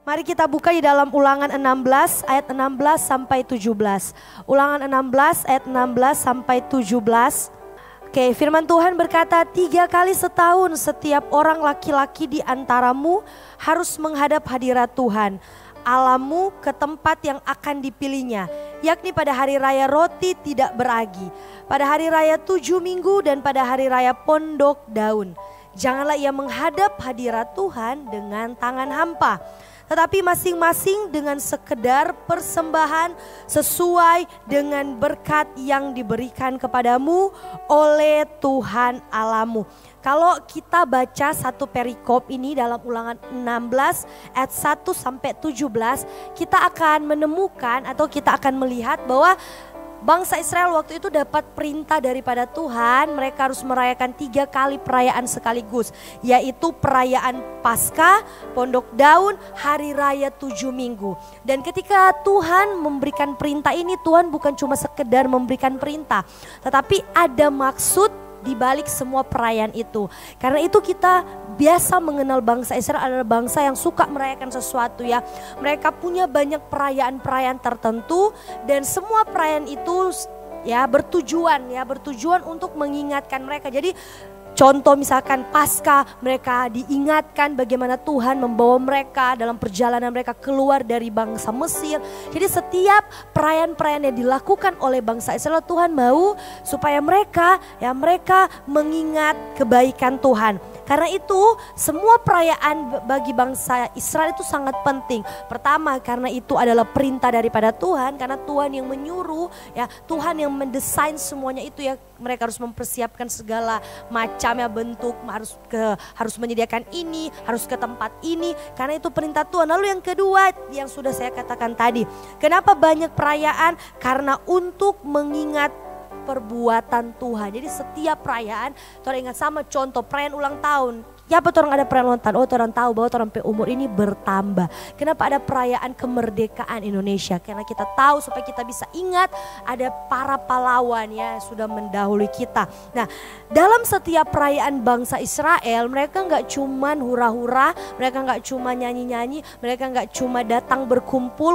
Mari kita buka di dalam Ulangan 16 ayat 16 sampai 17. Ulangan 16 ayat 16 sampai 17. Oke, firman Tuhan berkata, 3 kali setahun setiap orang laki-laki di antaramu harus menghadap hadirat Tuhan Allahmu ke tempat yang akan dipilihnya, yakni pada hari raya roti tidak beragi, pada hari raya 7 minggu dan pada hari raya pondok daun. Janganlah ia menghadap hadirat Tuhan dengan tangan hampa, tetapi masing-masing dengan sekedar persembahan sesuai dengan berkat yang diberikan kepadamu oleh Tuhan Allahmu. Kalau kita baca satu perikop ini dalam Ulangan 16 ayat 1 sampai 17, kita akan menemukan atau kita akan melihat bahwa bangsa Israel waktu itu dapat perintah daripada Tuhan, mereka harus merayakan 3 kali perayaan sekaligus, yaitu perayaan Paskah, Pondok Daun, Hari Raya 7 Minggu. Dan ketika Tuhan memberikan perintah ini, Tuhan bukan cuma sekedar memberikan perintah, tetapi ada maksud di balik semua perayaan itu. Karena itu kita biasa mengenal bangsa Israel adalah bangsa yang suka merayakan sesuatu ya. Mereka punya banyak perayaan-perayaan tertentu dan semua perayaan itu ya bertujuan untuk mengingatkan mereka. Jadi contoh misalkan Paskah, mereka diingatkan bagaimana Tuhan membawa mereka dalam perjalanan mereka keluar dari bangsa Mesir. Jadi setiap perayaan-perayaan yang dilakukan oleh bangsa Israel, Tuhan mau supaya mereka mengingat kebaikan Tuhan. Karena itu semua perayaan bagi bangsa Israel itu sangat penting. Pertama, karena itu adalah perintah daripada Tuhan, karena Tuhan yang menyuruh ya, Tuhan yang mendesain semuanya itu ya. Mereka harus mempersiapkan segala macamnya bentuk, harus menyediakan ini, harus ke tempat ini, karena itu perintah Tuhan. Lalu yang kedua yang sudah saya katakan tadi, kenapa banyak perayaan? Karena untuk mengingat perbuatan Tuhan. Jadi setiap perayaan, orang ingat sama contoh perayaan ulang tahun. Ya apa orang ada perayaan ulang tahun? Oh orang tahu bahwa orang umur ini bertambah. Kenapa ada perayaan kemerdekaan Indonesia? Karena kita tahu supaya kita bisa ingat ada para pahlawan ya sudah mendahului kita. Nah dalam setiap perayaan bangsa Israel, mereka nggak cuman hura-hura, mereka nggak cuma nyanyi-nyanyi, mereka nggak cuma datang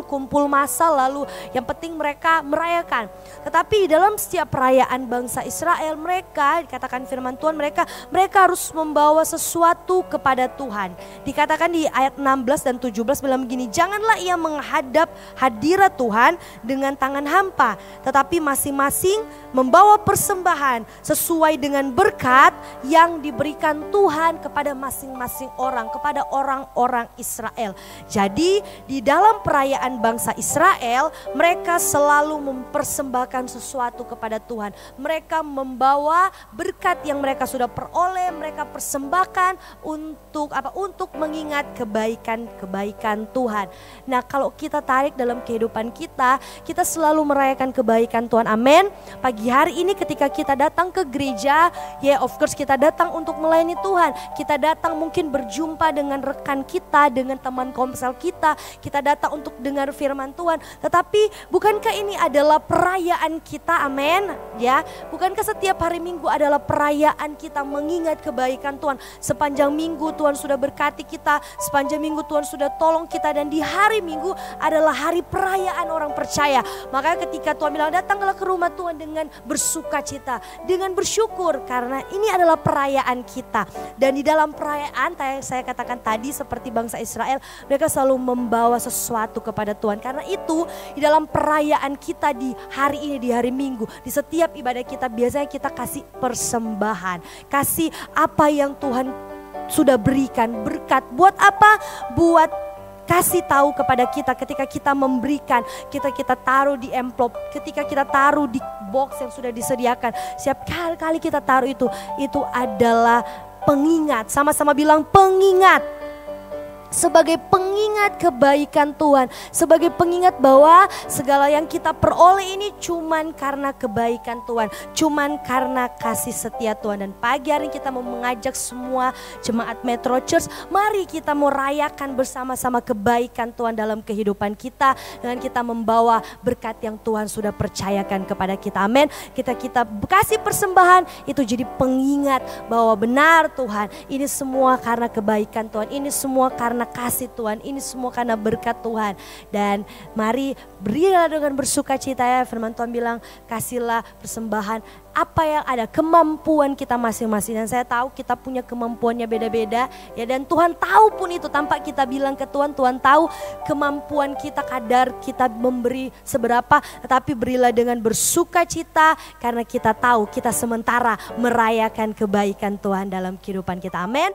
kumpul massa lalu yang penting mereka merayakan. Tetapi dalam setiap perayaan bangsa Israel, mereka dikatakan firman Tuhan, mereka harus membawa sesuatu kepada Tuhan. Dikatakan di ayat 16 dan 17 bilang begini, janganlah ia menghadap hadirat Tuhan dengan tangan hampa, tetapi masing-masing membawa persembahan sesuai dengan berkat yang diberikan Tuhan kepada masing-masing orang, kepada orang-orang Israel. Jadi di dalam perayaan bangsa Israel, mereka selalu mempersembahkan sesuatu kepada Tuhan. Mereka membawa berkat yang mereka sudah peroleh, mereka persembahkan untuk mengingat kebaikan Tuhan. Nah, kalau kita tarik dalam kehidupan kita selalu merayakan kebaikan Tuhan. Amin. Pagi hari ini ketika kita datang ke gereja, ya of course kita datang untuk melayani Tuhan. Kita datang mungkin berjumpa dengan rekan kita, dengan teman komsel kita datang untuk dengar firman Tuhan. Tetapi bukankah ini adalah perayaan kita? Amin. Ya, bukankah setiap hari Minggu adalah perayaan kita mengingat kebaikan Tuhan? Sepanjang minggu Tuhan sudah berkati kita, sepanjang minggu Tuhan sudah tolong kita, dan di hari Minggu adalah hari perayaan orang percaya. Makanya ketika Tuhan bilang datanglah ke rumah Tuhan dengan bersukacita, dengan bersyukur, karena ini adalah perayaan kita. Dan di dalam perayaan yang saya katakan tadi seperti bangsa Israel, mereka selalu membawa sesuatu kepada Tuhan. Karena itu di dalam perayaan kita di hari ini, di hari Minggu, di setiap ibadah kita biasanya kita kasih persembahan, kasih apa yang Tuhan sudah berikan berkat. Buat apa? Buat kasih tahu kepada kita ketika kita memberikan, kita taruh di amplop, ketika kita taruh di box yang sudah disediakan. Setiap kali kita taruh itu adalah pengingat. Sama-sama bilang pengingat. Sebagai pengingat kebaikan Tuhan, sebagai pengingat bahwa segala yang kita peroleh ini cuman karena kebaikan Tuhan, cuman karena kasih setia Tuhan. Dan pagi hari kita mau mengajak semua jemaat Metro Church, mari kita mau rayakan bersama-sama kebaikan Tuhan dalam kehidupan kita, dengan kita membawa berkat yang Tuhan sudah percayakan kepada kita. Amin. Kita kasih persembahan itu jadi pengingat bahwa benar Tuhan, ini semua karena kebaikan Tuhan, ini semua karena karena kasih Tuhan, ini semua karena berkat Tuhan. Dan mari berilah dengan bersuka cita ya, firman Tuhan bilang kasihlah persembahan apa yang ada, kemampuan kita masing-masing. Dan saya tahu kita punya kemampuannya beda-beda ya, dan Tuhan tahu pun itu tanpa kita bilang ke Tuhan. Tuhan tahu kemampuan kita, kadar kita memberi seberapa, tetapi berilah dengan bersuka cita karena kita tahu kita sementara merayakan kebaikan Tuhan dalam kehidupan kita. Amin.